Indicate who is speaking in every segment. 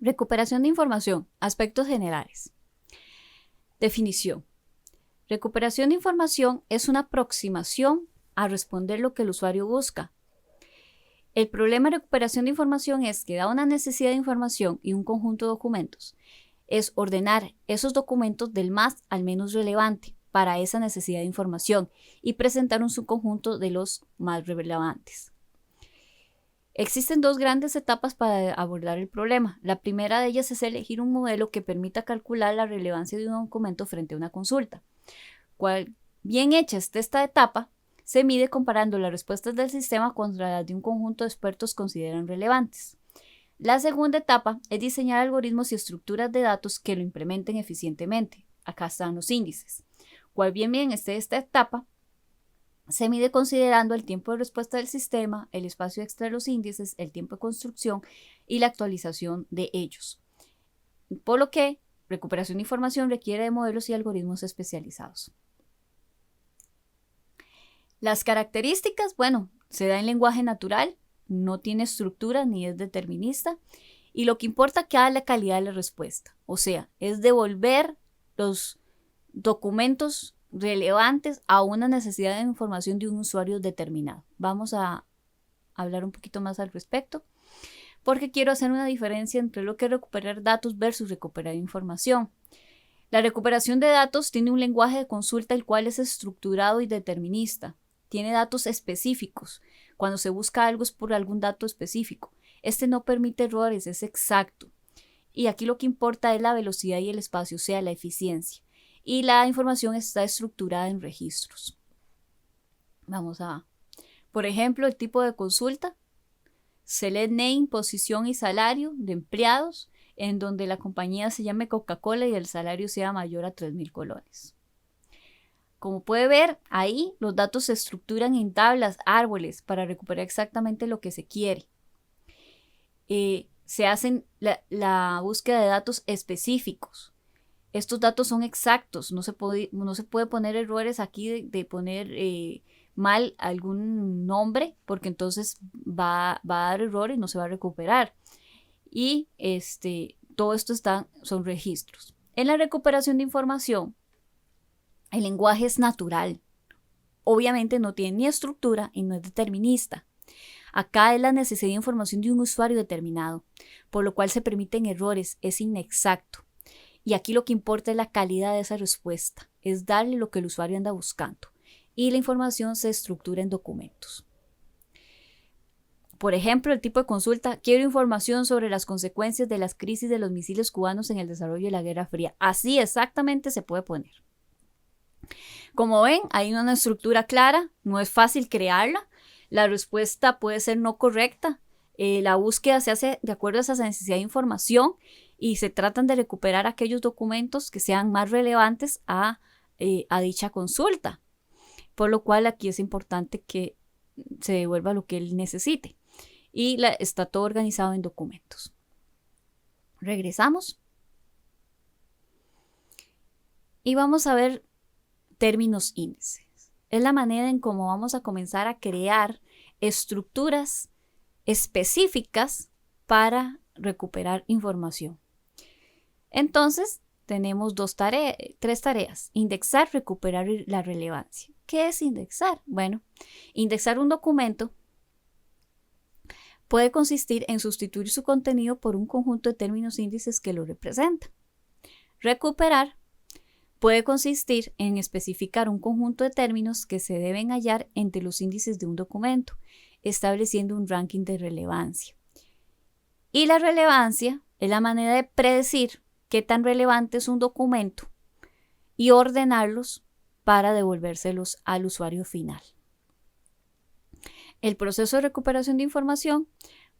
Speaker 1: Recuperación de información. Aspectos generales. Definición. Recuperación de información es una aproximación a responder lo que el usuario busca. El problema de recuperación de información es que da una necesidad de información y un conjunto de documentos. Es ordenar esos documentos del más al menos relevante para esa necesidad de información y presentar un subconjunto de los más relevantes. Existen dos grandes etapas para abordar el problema. La primera de ellas es elegir un modelo que permita calcular la relevancia de un documento frente a una consulta. Bien hecha esté esta etapa, se mide comparando las respuestas del sistema contra las de un conjunto de expertos consideran relevantes. La segunda etapa es diseñar algoritmos y estructuras de datos que lo implementen eficientemente. Acá están los índices. Bien esté esta etapa, se mide considerando el tiempo de respuesta del sistema, el espacio extra de los índices, el tiempo de construcción y la actualización de ellos. Por lo que recuperación de información requiere de modelos y algoritmos especializados. Las características, se da en lenguaje natural, no tiene estructura ni es determinista y lo que importa es que da la calidad de la respuesta. O sea, es devolver los documentos relevantes a una necesidad de información de un usuario determinado. Vamos a hablar un poquito más al respecto porque quiero hacer una diferencia entre lo que es recuperar datos versus recuperar información. La recuperación de datos tiene un lenguaje de consulta el cual es estructurado y determinista. Tiene datos específicos. Cuando se busca algo es por algún dato específico. Este no permite errores, es exacto. Y aquí lo que importa es la velocidad y el espacio, o sea, la eficiencia. Y la información está estructurada en registros. Por ejemplo, el tipo de consulta. Select name, posición y salario de empleados, en donde la compañía se llame Coca-Cola y el salario sea mayor a 3,000 colones. Como puede ver, ahí los datos se estructuran en tablas, árboles, para recuperar exactamente lo que se quiere. Se hacen la búsqueda de datos específicos. Estos datos son exactos, no se puede poner errores aquí de poner mal algún nombre, porque entonces va a dar error y no se va a recuperar. Y todo esto son registros. En la recuperación de información, el lenguaje es natural. Obviamente no tiene ni estructura y no es determinista. Acá es la necesidad de información de un usuario determinado, por lo cual se permiten errores, es inexacto. Y aquí lo que importa es la calidad de esa respuesta, es darle lo que el usuario anda buscando. Y la información se estructura en documentos. Por ejemplo, el tipo de consulta, quiero información sobre las consecuencias de las crisis de los misiles cubanos en el desarrollo de la Guerra Fría. Así exactamente se puede poner. Como ven, hay una estructura clara, no es fácil crearla. La respuesta puede ser no correcta. La búsqueda se hace de acuerdo a esa necesidad de información y se tratan de recuperar aquellos documentos que sean más relevantes a dicha consulta. Por lo cual aquí es importante que se devuelva lo que él necesite. Y está todo organizado en documentos. Regresamos. Y vamos a ver términos índices. Es la manera en cómo vamos a comenzar a crear estructuras específicas para recuperar información. Entonces, tenemos tres tareas. Indexar, recuperar la relevancia. ¿Qué es indexar? Bueno, indexar un documento puede consistir en sustituir su contenido por un conjunto de términos índices que lo representan. Recuperar puede consistir en especificar un conjunto de términos que se deben hallar entre los índices de un documento, estableciendo un ranking de relevancia. Y la relevancia es la manera de predecir qué tan relevante es un documento y ordenarlos para devolvérselos al usuario final. El proceso de recuperación de información,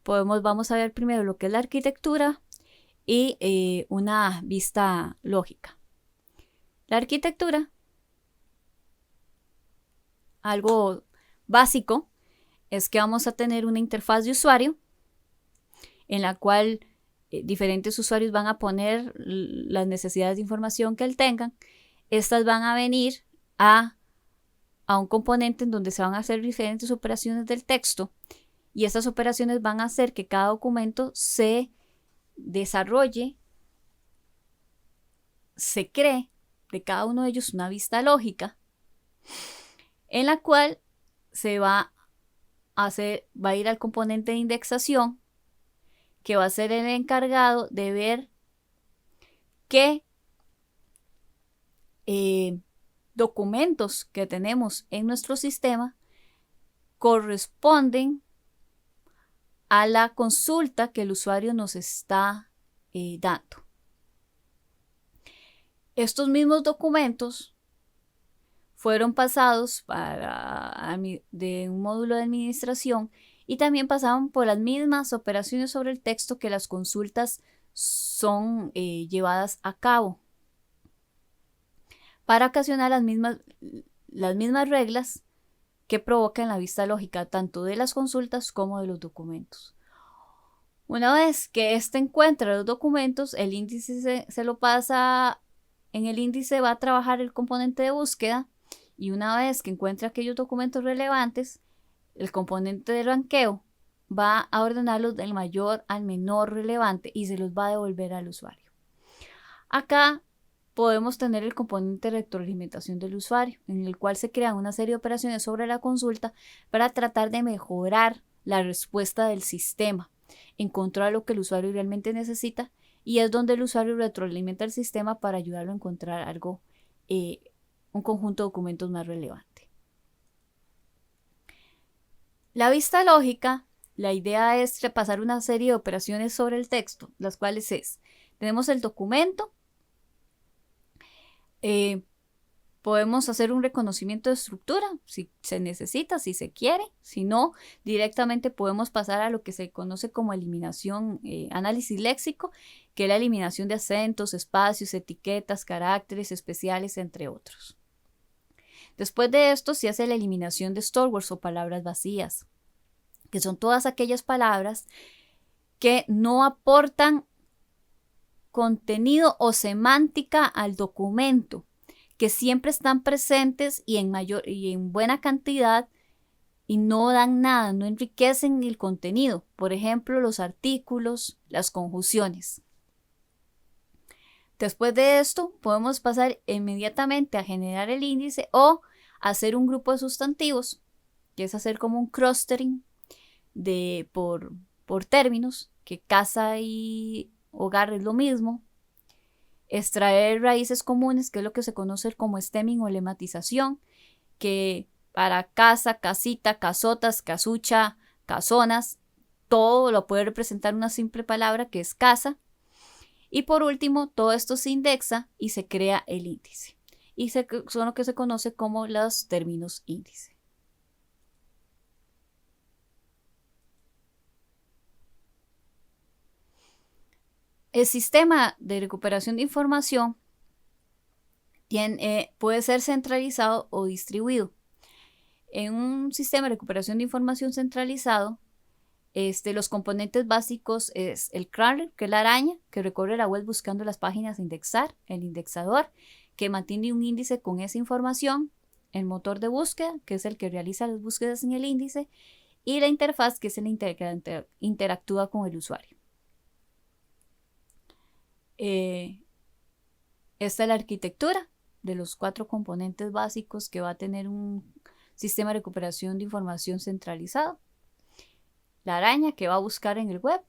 Speaker 1: vamos a ver primero lo que es la arquitectura y una vista lógica. La arquitectura, algo básico, es que vamos a tener una interfaz de usuario en la cual diferentes usuarios van a poner las necesidades de información que él tengan. Estas van a venir a un componente en donde se van a hacer diferentes operaciones del texto y estas operaciones van a hacer que cada documento se desarrolle, se cree de cada uno de ellos una vista lógica en la cual se va a ir al componente de indexación, que va a ser el encargado de ver qué documentos que tenemos en nuestro sistema corresponden a la consulta que el usuario nos está dando. Estos mismos documentos fueron pasados de un módulo de administración y también pasaban por las mismas operaciones sobre el texto que las consultas son llevadas a cabo para ocasionar las mismas reglas que provocan la vista lógica tanto de las consultas como de los documentos. Una vez que éste encuentra los documentos, el índice se lo pasa. En el índice va a trabajar el componente de búsqueda y una vez que encuentre aquellos documentos relevantes, el componente de ranqueo va a ordenarlos del mayor al menor relevante y se los va a devolver al usuario. Acá podemos tener el componente de retroalimentación del usuario, en el cual se crean una serie de operaciones sobre la consulta para tratar de mejorar la respuesta del sistema, encontrar lo que el usuario realmente necesita, y es donde el usuario retroalimenta el sistema para ayudarlo a encontrar algo, un conjunto de documentos más relevante. La vista lógica, la idea es repasar una serie de operaciones sobre el texto, las cuales tenemos el documento, podemos hacer un reconocimiento de estructura si se necesita, si se quiere. Si no, directamente podemos pasar a lo que se conoce como eliminación, análisis léxico, que es la eliminación de acentos, espacios, etiquetas, caracteres especiales, entre otros. Después de esto se hace la eliminación de store words o palabras vacías, que son todas aquellas palabras que no aportan contenido o semántica al documento, que siempre están presentes y en buena cantidad y no dan nada, no enriquecen el contenido. Por ejemplo, los artículos, las conjunciones. Después de esto, podemos pasar inmediatamente a generar el índice o hacer un grupo de sustantivos, que es hacer como un clustering por términos, que casa y hogar es lo mismo. Extraer raíces comunes, que es lo que se conoce como stemming o lematización, que para casa, casita, casotas, casucha, casonas, todo lo puede representar una simple palabra que es casa. Y por último, todo esto se indexa y se crea el índice. Y son lo que se conoce como los términos índice. El sistema de recuperación de información puede ser centralizado o distribuido. En un sistema de recuperación de información centralizado, los componentes básicos es el crawler, que es la araña, que recorre la web buscando las páginas a indexar, el indexador, que mantiene un índice con esa información, el motor de búsqueda, que es el que realiza las búsquedas en el índice, y la interfaz, que es el que interactúa con el usuario. Esta es la arquitectura de los 4 componentes básicos que va a tener un sistema de recuperación de información centralizado. La araña, que va a buscar en el web.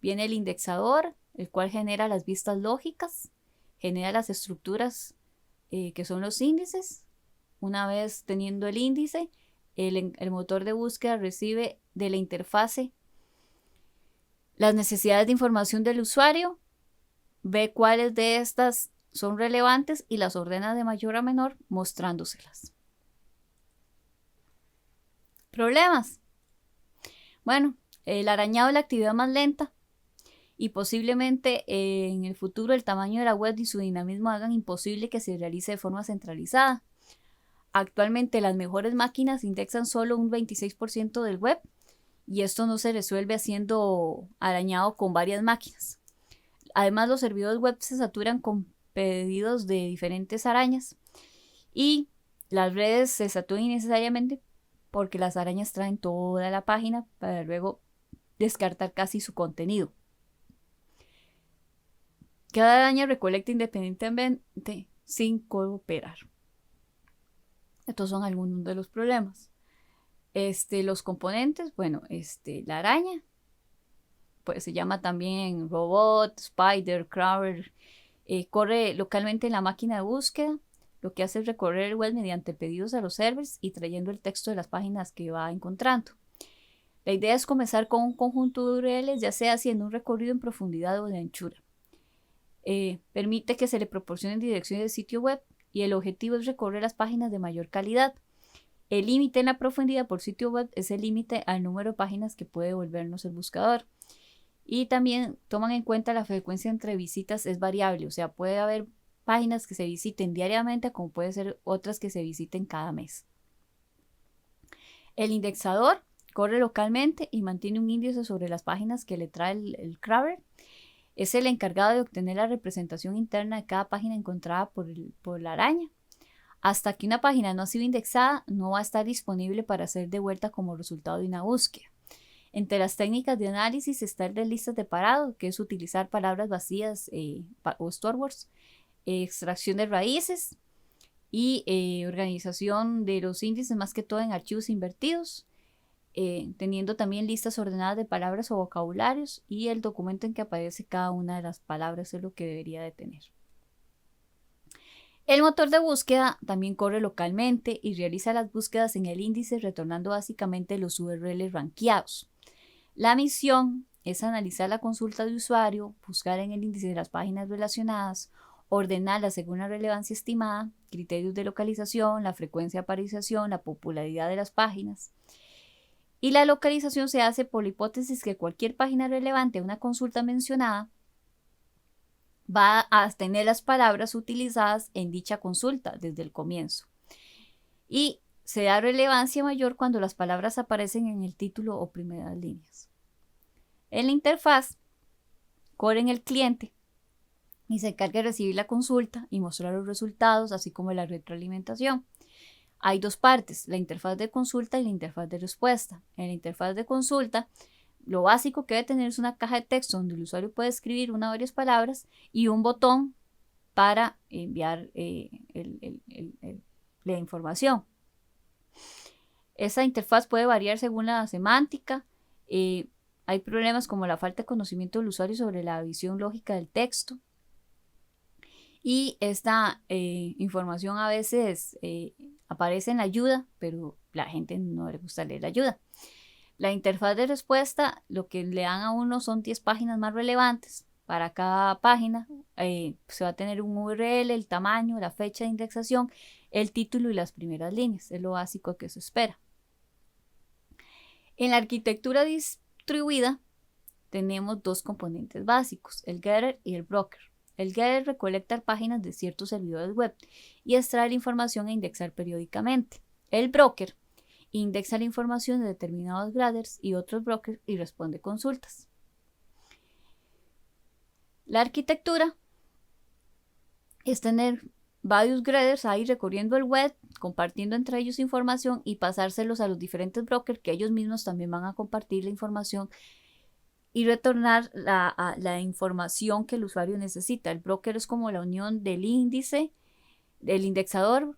Speaker 1: Viene el indexador, el cual genera las vistas lógicas, genera las estructuras que son los índices. Una vez teniendo el índice, el motor de búsqueda recibe de la interfase las necesidades de información del usuario, ve cuáles de estas son relevantes y las ordena de mayor a menor mostrándoselas. Problemas. Bueno, el arañado es la actividad más lenta y posiblemente en el futuro el tamaño de la web y su dinamismo hagan imposible que se realice de forma centralizada. Actualmente las mejores máquinas indexan solo un 26% del web y esto no se resuelve haciendo arañado con varias máquinas. Además, los servidores web se saturan con pedidos de diferentes arañas y las redes se saturan innecesariamente porque las arañas traen toda la página para luego descartar casi su contenido. Cada araña recolecta independientemente sin cooperar. Estos son algunos de los problemas. Los componentes, bueno, la araña, pues se llama también robot, spider, crawler, corre localmente en la máquina de búsqueda. Lo que hace es recorrer el web mediante pedidos a los servers y trayendo el texto de las páginas que va encontrando. La idea es comenzar con un conjunto de URLs, ya sea haciendo un recorrido en profundidad o de anchura. Permite que se le proporcionen direcciones de sitio web y el objetivo es recorrer las páginas de mayor calidad. El límite en la profundidad por sitio web es el límite al número de páginas que puede devolvernos el buscador. Y también toman en cuenta la frecuencia entre visitas es variable, o sea, puede haber páginas que se visiten diariamente como puede ser otras que se visiten cada mes. El indexador corre localmente y mantiene un índice sobre las páginas que le trae el crawler. Es el encargado de obtener la representación interna de cada página encontrada por la araña. Hasta que una página no ha sido indexada, no va a estar disponible para ser devuelta como resultado de una búsqueda. Entre las técnicas de análisis está el de listas de parado, que es utilizar palabras vacías o storewords, extracción de raíces y organización de los índices más que todo en archivos invertidos, teniendo también listas ordenadas de palabras o vocabularios y el documento en que aparece cada una de las palabras es lo que debería de tener. El motor de búsqueda también corre localmente y realiza las búsquedas en el índice retornando básicamente los URLs rankeados. La misión es analizar la consulta de usuario, buscar en el índice de las páginas relacionadas, ordenarlas según la relevancia estimada, criterios de localización, la frecuencia de aparición, la popularidad de las páginas. Y la localización se hace por la hipótesis que cualquier página relevante a una consulta mencionada va a tener las palabras utilizadas en dicha consulta desde el comienzo. Y se da relevancia mayor cuando las palabras aparecen en el título o primeras líneas. En la interfaz, corre en el cliente y se encarga de recibir la consulta y mostrar los resultados, así como la retroalimentación. Hay dos partes, la interfaz de consulta y la interfaz de respuesta. En la interfaz de consulta, lo básico que debe tener es una caja de texto donde el usuario puede escribir una o varias palabras y un botón para enviar la información. Esa interfaz puede variar según la semántica. Hay problemas como la falta de conocimiento del usuario sobre la visión lógica del texto. Y esta información a veces aparece en la ayuda, pero la gente no le gusta leer la ayuda. La interfaz de respuesta, lo que le dan a uno son 10 páginas más relevantes. Para cada página se va a tener un URL, el tamaño, la fecha de indexación, el título y las primeras líneas. Es lo básico que se espera. En la arquitectura distribuida tenemos dos componentes básicos, el getter y el broker. El getter recolecta páginas de ciertos servidores web y extrae la información e indexar periódicamente. El broker indexa la información de determinados graders y otros brokers y responde consultas. La arquitectura es tener varios graders ahí recorriendo el web, compartiendo entre ellos información y pasárselos a los diferentes brokers que ellos mismos también van a compartir la información y retornar la información que el usuario necesita. El broker es como la unión del índice, del indexador,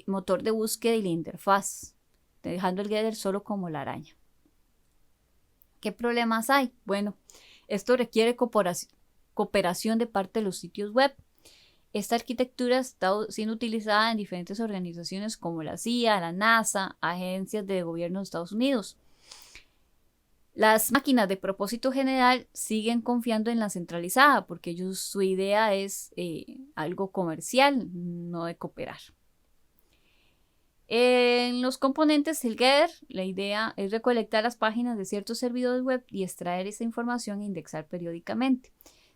Speaker 1: motor de búsqueda y la interfaz, dejando el getter solo como la araña. ¿Qué problemas hay? Bueno, esto requiere cooperación de parte de los sitios web. Esta arquitectura está siendo utilizada en diferentes organizaciones como la CIA, la NASA, agencias de gobierno de Estados Unidos. Las máquinas de propósito general siguen confiando en la centralizada porque su idea es algo comercial, no de cooperar. En los componentes, el getter, la idea es recolectar las páginas de ciertos servidores web y extraer esa información e indexar periódicamente.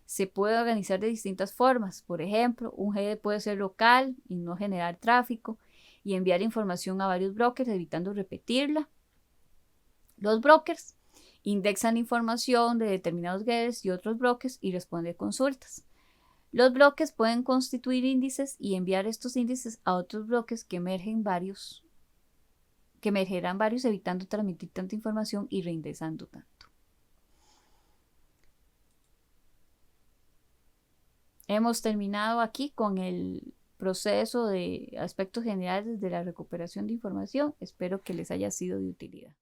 Speaker 1: Se puede organizar de distintas formas. Por ejemplo, un header puede ser local y no generar tráfico y enviar información a varios brokers evitando repetirla. Los brokers indexan información de determinados getters y otros brokers y responden consultas. Los bloques pueden constituir índices y enviar estos índices a otros bloques que emergerán varios, evitando transmitir tanta información y reindexando tanto. Hemos terminado aquí con el proceso de aspectos generales de la recuperación de información. Espero que les haya sido de utilidad.